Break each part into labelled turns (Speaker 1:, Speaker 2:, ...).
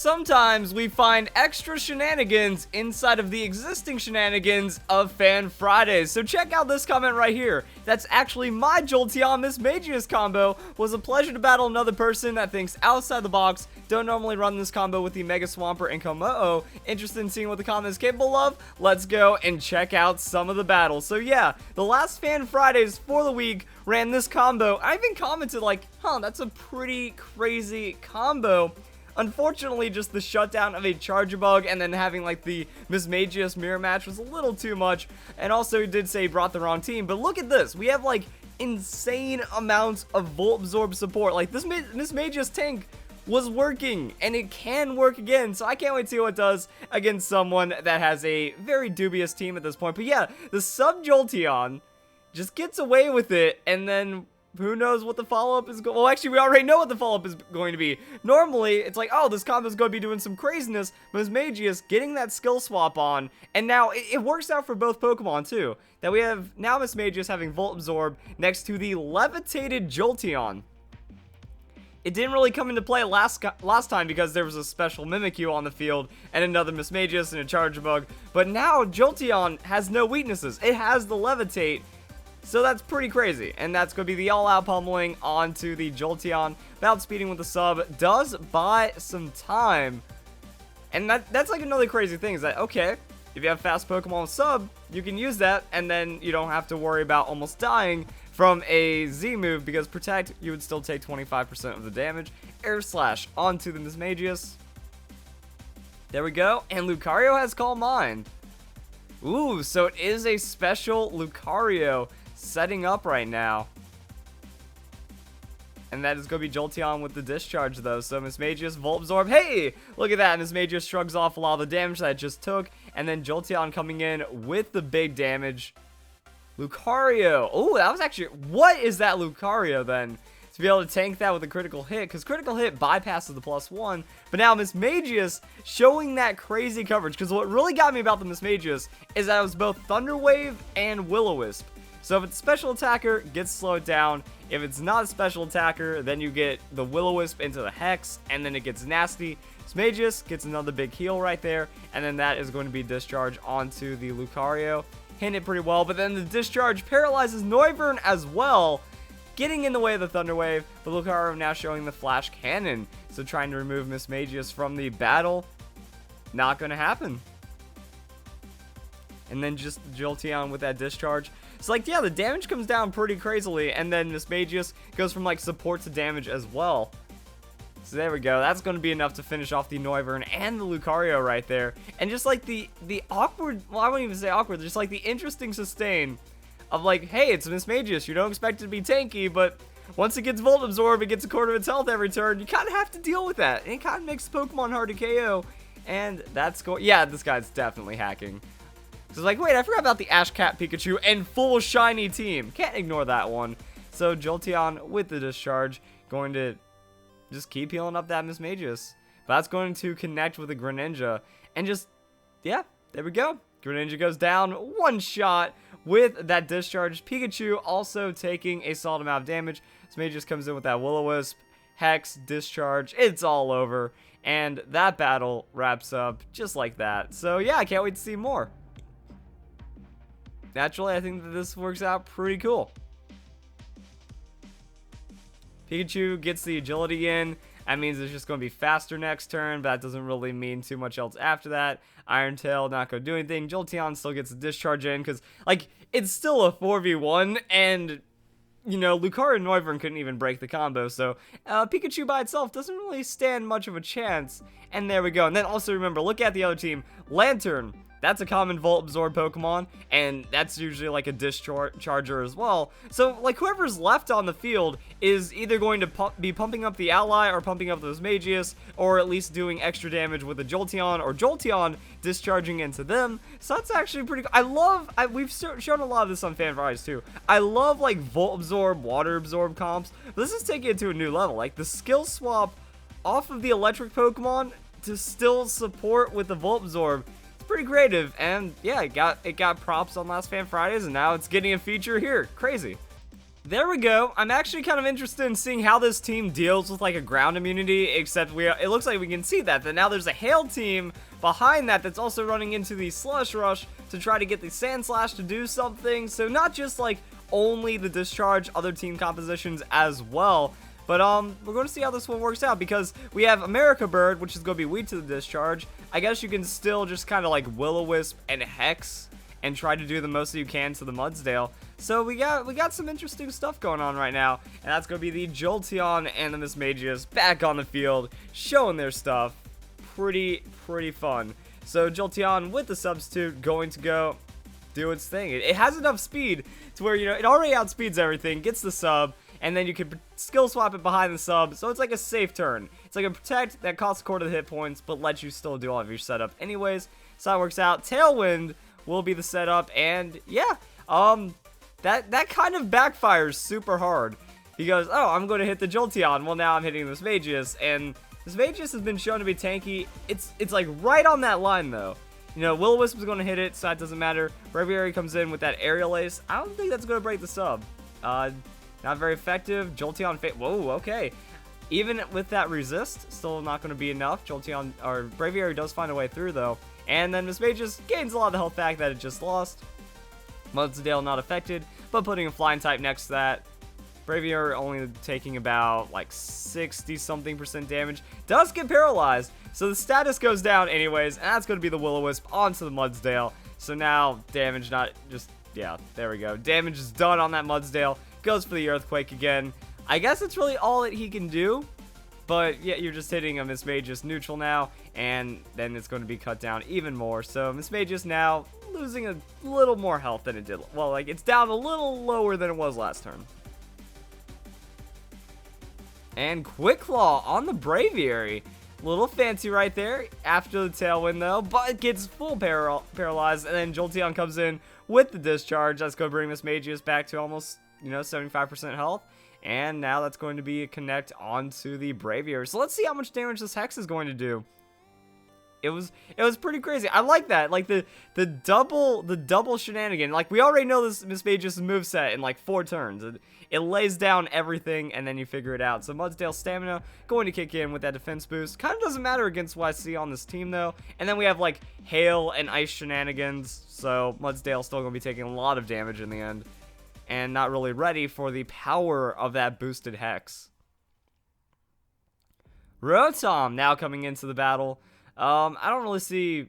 Speaker 1: Sometimes we find extra shenanigans inside of the existing shenanigans of Fan Fridays. So check out this comment right here. That's actually my Jolteon Mismagius combo. Was a pleasure to battle another person that thinks outside the box. Don't normally run this combo with the Mega Swampert and Komo-o. Interested in seeing what the combo is capable of? Let's go and check out some of the battles. So yeah, the last Fan Fridays for the week ran this combo. I even commented like, that's a pretty crazy combo. Unfortunately, just the shutdown of a Charjabug and then having like the Mismagius mirror match was a little too much. And also, he did say he brought the wrong team. But look at this. We have like insane amounts of Volt Absorb support. Like this Mismagius tank was working and it can work again. So I can't wait to see what it does against someone that has a very dubious team at this point. But yeah, the sub Jolteon just gets away with it, and then who knows what the follow-up is going. Well, actually, we already know what the follow-up is going to be. Normally, it's like, oh, this combo is going to be doing some craziness. Mismagius getting that skill swap on, and now it works out for both Pokemon, too. That we have now Mismagius having Volt Absorb next to the levitated Jolteon. It didn't really come into play last time because there was a special Mimikyu on the field and another Mismagius and a Charjabug. But now, Jolteon has no weaknesses. It has the Levitate. So that's pretty crazy, and that's going to be the all-out pummeling onto the Jolteon. Outspeeding with the sub does buy some time, and that's like another crazy thing is that, okay, if you have fast Pokemon with sub, you can use that, and then you don't have to worry about almost dying from a Z move, because Protect, you would still take 25% of the damage. Air Slash onto the Mismagius. There we go, and Lucario has Calm Mind. Ooh, so it is a special Lucario setting up right now. And that is going to be Jolteon with the Discharge, though. So Mismagius, Volt Absorb. Hey! Look at that. Mismagius shrugs off a lot of the damage that it just took. And then Jolteon coming in with the big damage. Lucario. Oh, that was actually... What is that Lucario, then? To be able to tank that with a critical hit. Because critical hit bypasses the +1. But now Mismagius showing that crazy coverage. Because what really got me about the Mismagius is that it was both Thunder Wave and Will-O-Wisp. So if it's special attacker, gets slowed down. If it's not a special attacker, then you get the Will-O-Wisp into the Hex, and then it gets nasty. Mismagius gets another big heal right there, and then that is going to be Discharge onto the Lucario. Hit it pretty well, but then the Discharge paralyzes Noivern as well, getting in the way of the Thunder Wave. But Lucario now showing the Flash Cannon, so trying to remove Mismagius from the battle. Not going to happen. And then just Jolteon with that Discharge. So, like, yeah, the damage comes down pretty crazily, and then Mismagius goes from, like, support to damage as well. So there we go. That's going to be enough to finish off the Noivern and the Lucario right there. And just, like, the awkward, well, I wouldn't even say awkward, just, like, the interesting sustain of, like, hey, it's Mismagius. You don't expect it to be tanky, but once it gets Volt Absorb, it gets a quarter of its health every turn. You kind of have to deal with that. And it kind of makes Pokemon hard to KO. And that's going, yeah, this guy's definitely hacking. So it's like, wait, I forgot about the Ash Cat Pikachu and full shiny team. Can't ignore that one. So Jolteon with the Discharge, going to just keep healing up that Mismagius. But that's going to connect with the Greninja. And just, yeah, there we go. Greninja goes down, one shot with that Discharge. Pikachu also taking a solid amount of damage. Mismagius comes in with that Will-O-Wisp, Hex, Discharge. It's all over. And that battle wraps up just like that. So yeah, I can't wait to see more. Naturally, I think that this works out pretty cool. Pikachu gets the agility in. That means it's just going to be faster next turn, but that doesn't really mean too much else after that. Iron Tail not going to do anything. Jolteon still gets the Discharge in because, like, it's still a 4v1, and, you know, Lucario and Noivern couldn't even break the combo, so Pikachu by itself doesn't really stand much of a chance. And there we go. And then also remember, look at the other team. Lantern. That's a common Volt Absorb Pokemon, and that's usually like a Discharger as well. So, like, whoever's left on the field is either going to be pumping up the Ally or pumping up the Mismagius, or at least doing extra damage with the Jolteon, or Jolteon discharging into them. So that's actually pretty cool. We've shown a lot of this on Fan Fridays too. I love, like, Volt Absorb, Water Absorb comps. But this is taking it to a new level. Like, the skill swap off of the electric Pokemon to still support with the Volt Absorb. Pretty creative, and yeah, it got props on last Fan Fridays, and now it's getting a feature here. Crazy. There we go. I'm actually kind of interested in seeing how this team deals with like a ground immunity, except it looks like we can see that now there's a hail team behind that's also running into the slush rush to try to get the sand slash to do something. So not just like only the discharge, other team compositions as well. But we're going to see how this one works out, because we have America Bird, which is going to be weak to the discharge. I guess you can still just kind of like Will-O-Wisp and Hex and try to do the most that you can to the Mudsdale. So we got some interesting stuff going on right now, and that's going to be the Jolteon and the Mismagius back on the field, showing their stuff. Pretty fun. So Jolteon with the substitute going to go do its thing. It has enough speed to where, you know, it already outspeeds everything, gets the sub, and then you can skill swap it behind the sub, so it's like a safe turn. It's like a protect that costs a quarter of the hit points, but lets you still do all of your setup anyways. So that works out. Tailwind will be the setup, and yeah, that kind of backfires super hard. He goes, oh, I'm going to hit the Jolteon. Well, now I'm hitting this Mismagius, and this Mismagius has been shown to be tanky. It's like right on that line, though. You know, Will-O-Wisp is going to hit it, so that doesn't matter. Braviary comes in with that Aerial Ace. I don't think that's going to break the sub. Not very effective. Jolteon, whoa, okay. Even with that resist, still not going to be enough. Jolteon, or Braviary does find a way through, though. And then Mismagius gains a lot of the health back that it just lost. Mudsdale not affected, but putting a flying type next to that. Braviary only taking about like 60-something% damage. Does get paralyzed, so the status goes down anyways, and that's going to be the Will-O-Wisp onto the Mudsdale. So now damage yeah, there we go. Damage is done on that Mudsdale. Goes for the Earthquake again. I guess it's really all that he can do, but yeah, you're just hitting a Mismagius neutral now, and then it's going to be cut down even more. So Mismagius now losing a little more health than it did. Well, like, it's down a little lower than it was last turn. And Quick Claw on the Braviary. Little fancy right there after the Tailwind, though, but it gets full paralyzed, and then Jolteon comes in with the discharge. That's going to bring Mismagius back to almost, you know, 75% health. And now that's going to be a connect onto the Braviary. So let's see how much damage this Hex is going to do. It was pretty crazy. I like that. Like the double shenanigan. Like, we already know this Mismagius moveset in like 4 turns. It lays down everything, and then you figure it out. So Mudsdale stamina going to kick in with that defense boost. Kind of doesn't matter against what I see on this team, though. And then we have like hail and ice shenanigans. So Mudsdale's still going to be taking a lot of damage in the end, and not really ready for the power of that boosted Hex. Rotom now coming into the battle. I don't really see...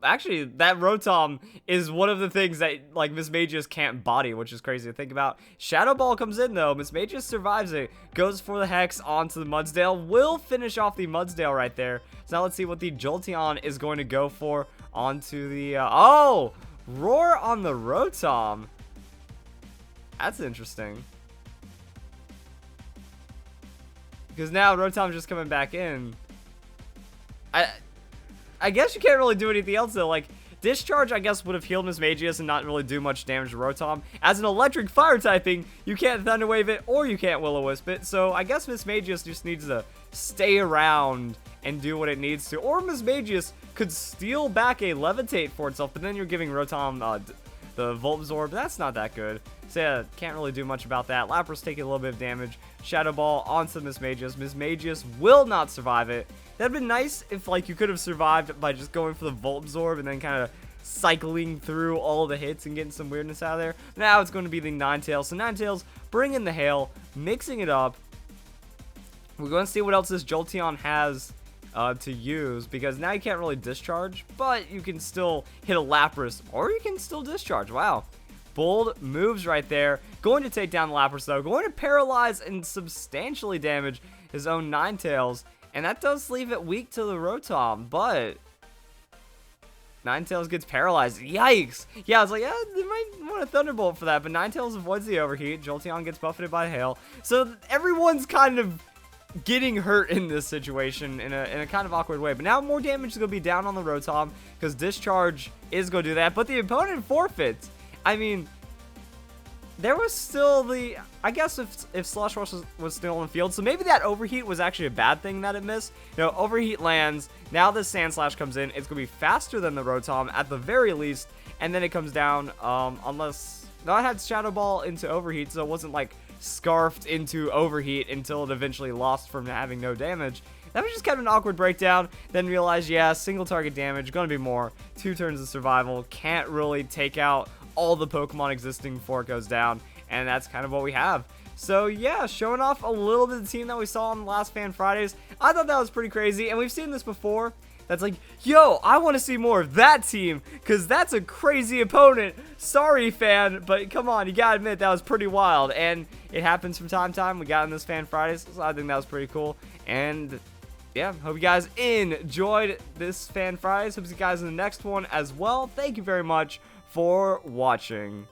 Speaker 1: Actually, that Rotom is one of the things that, like, Mismagius can't body, which is crazy to think about. Shadow Ball comes in, though. Mismagius survives it. Goes for the Hex onto the Mudsdale. Will finish off the Mudsdale right there. So now let's see what the Jolteon is going to go for onto the... oh! Roar on the Rotom. That's interesting. Because now Rotom's just coming back in. I guess you can't really do anything else, though. Like, Discharge, I guess, would have healed Mismagius and not really do much damage to Rotom. As an electric fire typing, you can't Thunder Wave it or you can't Will-O-Wisp it. So I guess Mismagius just needs to stay around and do what it needs to. Or Mismagius could steal back a Levitate for itself, but then you're giving Rotom the Volt Absorb. That's not that good. So yeah, can't really do much about that. Lapras taking a little bit of damage. Shadow Ball onto Mismagius. Mismagius will not survive it. That'd been nice if, like, you could have survived by just going for the Volt Absorb and then kind of cycling through all the hits and getting some weirdness out of there. Now it's going to be the Ninetales. So Ninetales bring in the Hail, mixing it up. We're going to see what else this Jolteon has to use, because now you can't really discharge, but you can still hit a Lapras, or you can still discharge. Wow. Bold moves right there. Going to take down the Lapras, though. Going to paralyze and substantially damage his own Ninetales. And that does leave it weak to the Rotom, but Ninetales gets paralyzed. Yikes! Yeah, I was like, yeah, they might want a Thunderbolt for that, but Ninetales avoids the overheat. Jolteon gets buffeted by Hail. So everyone's kind of getting hurt in this situation in a kind of awkward way. But now more damage is going to be down on the Rotom, because Discharge is going to do that, but the opponent forfeits. I mean, there was still the... I guess if Slush Rush was still in the field, so maybe that overheat was actually a bad thing that it missed. You know, overheat lands. Now the Sand Slash comes in. It's going to be faster than the Rotom at the very least, and then it comes down, unless... not had Shadow Ball into Overheat, so it wasn't like scarfed into Overheat until it eventually lost from having no damage. That was just kind of an awkward breakdown. Then realized, yeah, single target damage, gonna be more. 2 turns of survival, can't really take out all the Pokemon existing before it goes down, and that's kind of what we have. So yeah, showing off a little bit of the team that we saw on the last Fan Fridays. I thought that was pretty crazy, and we've seen this before. That's like, yo, I want to see more of that team, because that's a crazy opponent. Sorry, fan, but come on, you gotta admit, that was pretty wild, and it happens from time to time. We got in this Fan Fridays, so I think that was pretty cool, and yeah, hope you guys enjoyed this Fan Fridays. Hope you guys in the next one as well. Thank you very much for watching.